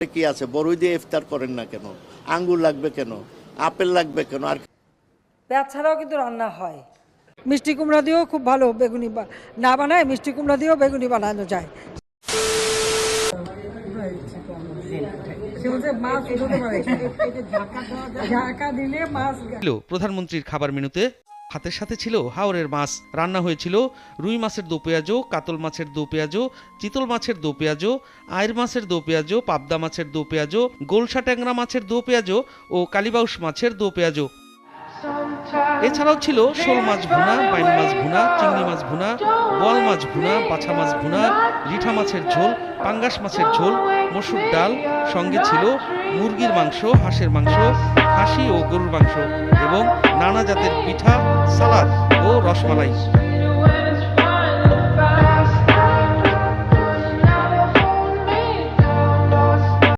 কি আছে, বড়ই দিয়ে ইফতার করেন না কেন? আঙ্গুর লাগবে কেন? আপেল লাগবে কেন? আর পেঁয়াজ ছাড়াও কিন্তু রান্না হয়। মিষ্টি কুমড়া দিয়েও খুব ভালো বেগুনি না বানায়, মিষ্টি কুমড়া দিয়েও বেগুনি বানানো যায়। প্রধানমন্ত্রীর খাবার মেনুতে ভাতের সাথে ছিল হাওরের মাছ, রান্না হয়েছিল রুই মাছের দো পেঁয়াজো, কাতল মাছের দো পেঁয়াজো, চিতল মাছের দো পেঁয়াজো, আইর মাছের দো পেঁয়াজো, পাবদা মাছের দো পেঁয়াজো, গোলসা ট্যাংরা মাছের দো পেঁয়াজো ও কালীবাউস মাছের দো পেঁয়াজো। এছাড়াও ছিল শোল মাছ ভুনা, বাইন মাছ ভুনা, চিংড়ি মাছ ভুনা, বোয়াল মাছ ভুনা, বাছা মাছ ভুনা, রিঠা মাছের ঝোল, পাঙ্গাস মাছের ঝোল, মসুর ডাল, সঙ্গে ছিল মুরগির মাংস, হাঁসের মাংস, খাসি ও গরুর মাংস এবং নানা জাতের পিঠা, সালাদ ও রসমালাই।